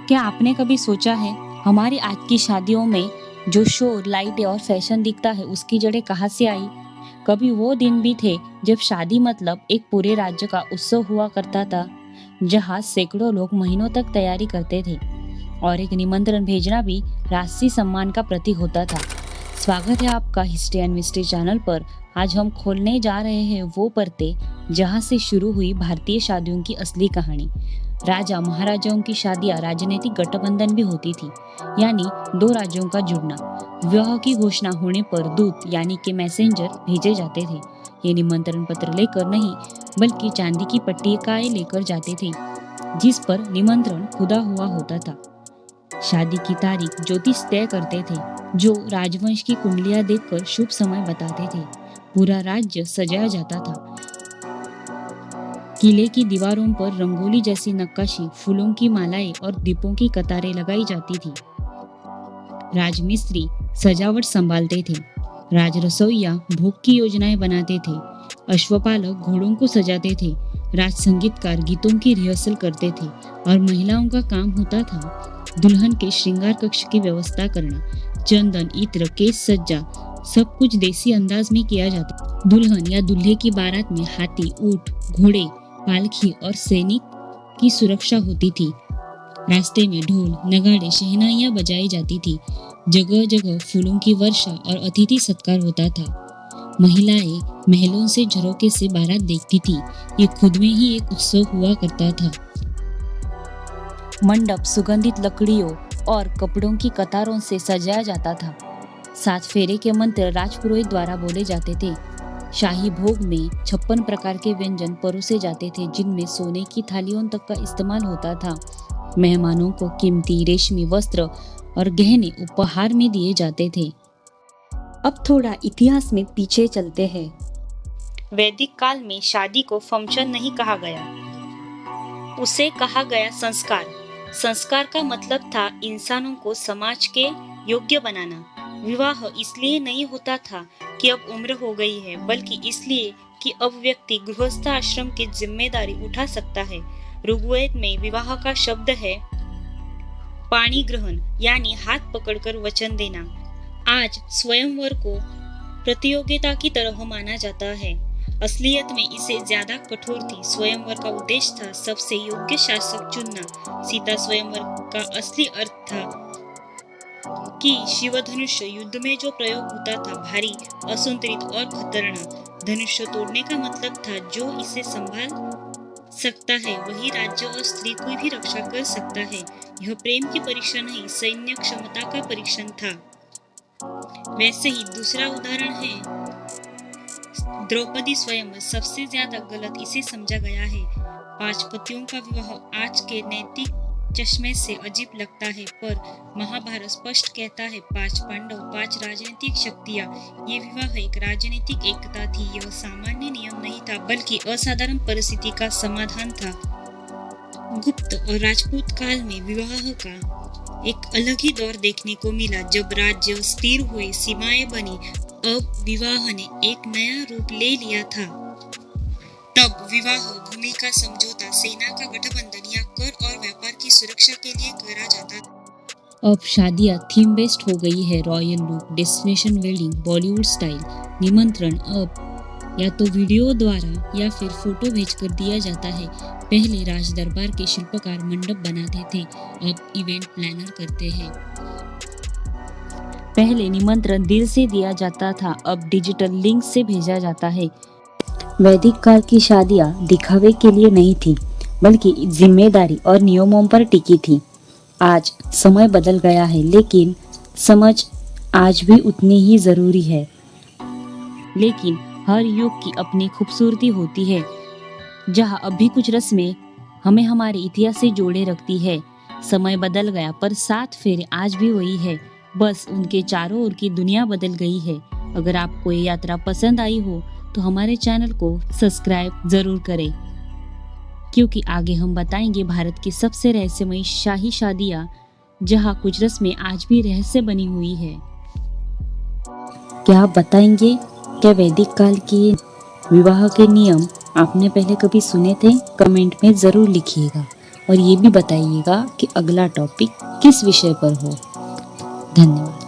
क्या आपने कभी सोचा है हमारी आज की शादियों में जो शोर, लाइटें और फैशन दिखता है उसकी जड़ें कहाँ से आई? कभी वो दिन भी थे जब शादी मतलब एक पूरे राज्य का उत्सव हुआ करता था, जहाँ सैकड़ों लोग महीनों तक तैयारी करते थे और एक निमंत्रण भेजना भी राष्ट्रीय सम्मान का प्रतीक होता था। स्वागत है आपका हिस्ट्री एंड मिस्ट्री चैनल पर। आज हम खोलने जा रहे हैं वो परतें जहाँ से शुरू हुई भारतीय शादियों की असली कहानी। राजा महाराजाओं की शादियां राजनीतिक गठबंधन भी होती थी, यानी दो राज्यों का जुड़ना। विवाह की घोषणा होने पर दूत यानी कि मैसेंजर भेजे जाते थे। ये निमंत्रण पत्र लेकर नहीं, बल्कि चांदी की पट्टिकाएं लेकर जाते थे, जिस पर निमंत्रण खुदा हुआ होता था। शादी की तारीख ज्योतिष तय करते थे, जो राजवंश की कुंडलियां देखकर शुभ समय बताते थे। पूरा राज्य सजाया जाता था। किले की दीवारों पर रंगोली जैसी नक्काशी, फूलों की मालाएं और दीपों की कतारें लगाई जाती थी। राजमिस्त्री सजावट संभालते थे। राज रसोइया भोग की योजनाएं बनाते थे। अश्वपालक घोड़ों को सजाते थे। राज संगीतकार गीतों की रिहर्सल करते थे और महिलाओं का काम होता था दुल्हन के श्रृंगार कक्ष की व्यवस्था करना। चंदन, इत्र, केश सज्जा सब कुछ देसी अंदाज में किया जाता। दुल्हन या दूल्हे की बारात में हाथी, ऊंट, घोड़े, पालकी और सैनिक की सुरक्षा होती थी। रास्ते में ढोल, नगाड़े, शहनाइयां बजाई जाती थी। जगह जगह फूलों की वर्षा और अतिथि सत्कार होता था। महिलाएं महलों से झरोके से बारात देखती थी। ये खुद में ही एक उत्सव हुआ करता था। मंडप सुगंधित लकड़ियों और कपड़ों की कतारों से सजाया जाता था। 7 फेरे के मंत्र राजपुरोहित द्वारा बोले जाते थे। शाही भोग में 56 प्रकार के व्यंजन परोसे जाते थे, जिनमें सोने की थालियों तक का इस्तेमाल होता था। मेहमानों को कीमती रेशमी वस्त्र और गहने उपहार में दिए जाते थे। अब थोड़ा इतिहास में पीछे चलते हैं। वैदिक काल में शादी को फंक्शन नहीं कहा गया, उसे कहा गया संस्कार। संस्कार का मतलब था इंसानों को समाज के योग्य बनाना। विवाह इसलिए नहीं होता था कि अब उम्र हो गई है, बल्कि इसलिए कि अब व्यक्ति गृहस्थ आश्रम की जिम्मेदारी उठा सकता है। ऋग्वेद में विवाह का शब्द है पाणी ग्रहण, यानी हाथ पकड़कर वचन देना। आज स्वयंवर को प्रतियोगिता की तरह माना जाता है। असलियत में इसे ज्यादा कठोर थी। स्वयंवर का उद्देश्य था सबसे योग्य शासक चुनना। सीता स्वयंवर का असली अर्थ था कि शिवधनुष्य युद्ध में जो प्रयोग होता था, भारी, असंतुलित और खतरनाक। धनुष्य तोड़ने का मतलब था जो इसे संभाल सकता है वही राज्य और स्त्री को भी रक्षा कर सकता है। यह प्रेम की परीक्षा नहीं, सैन्य क्षमता का परीक्षण था। वैसे ही दूसरा उदाहरण है द्रौपदी स्वयंवर। सबसे ज्यादा गलत इसे समझा गया है। 5 पतियों का विवाह आज के नैतिक चश्मे से अजीब लगता है, पर महाभारत स्पष्ट कहता है 5 पांडव, 5 राजनीतिक शक्तियां। ये विवाह एक राजनीतिक एकता थी। यह सामान्य नियम नहीं था, बल्कि असाधारण परिस्थिति का समाधान था। गुप्त और राजपूत काल में विवाह का एक अलग ही दौर देखने को मिला। जब राज्य स्थिर हुए, सीमाएं बनी, अब विवाह ने एक नया रूप ले लिया था। तब विवाह भूमि का समझौता, सेना का गठबंधन या कर और व्यापार की सुरक्षा के लिए करा जाता था। अब शादियां थीम बेस्ड हो गई है। Royal look, destination wedding, Bollywood style. निमंत्रण अब या तो वीडियो द्वारा या फिर फोटो भेजकर दिया जाता है। पहले राज दरबार के शिल्पकार मंडप बनाते थे, अब इवेंट प्लानर करते हैं। पहले निमंत्रण दिल से दिया जाता था, अब डिजिटल लिंक से भेजा जाता है। वैदिक काल की शादियां दिखावे के लिए नहीं थी, बल्कि जिम्मेदारी और नियमों पर टिकी थी। आज समय बदल गया है, लेकिन समझ आज भी उतनी ही जरूरी है। लेकिन हर युग की अपनी खूबसूरती होती है। जहां अभी कुछ रस्में हमें हमारे इतिहास से जोड़े रखती है। समय बदल गया, पर 7 फेरे आज भी वही है, बस उनके चारों ओर की दुनिया बदल गई है। अगर आपको ये यात्रा पसंद आई हो तो हमारे चैनल को सब्सक्राइब जरूर करें, क्योंकि आगे हम बताएंगे भारत की सबसे रहस्यमयी शाही शादियां, जहां कुछ रस्में आज भी रहस्य बनी हुई है। क्या आप बताएंगे, क्या वैदिक काल के विवाह के नियम आपने पहले कभी सुने थे? कमेंट में जरूर लिखिएगा। और ये भी बताइएगा कि अगला टॉपिक किस विषय पर हो। धन्यवाद।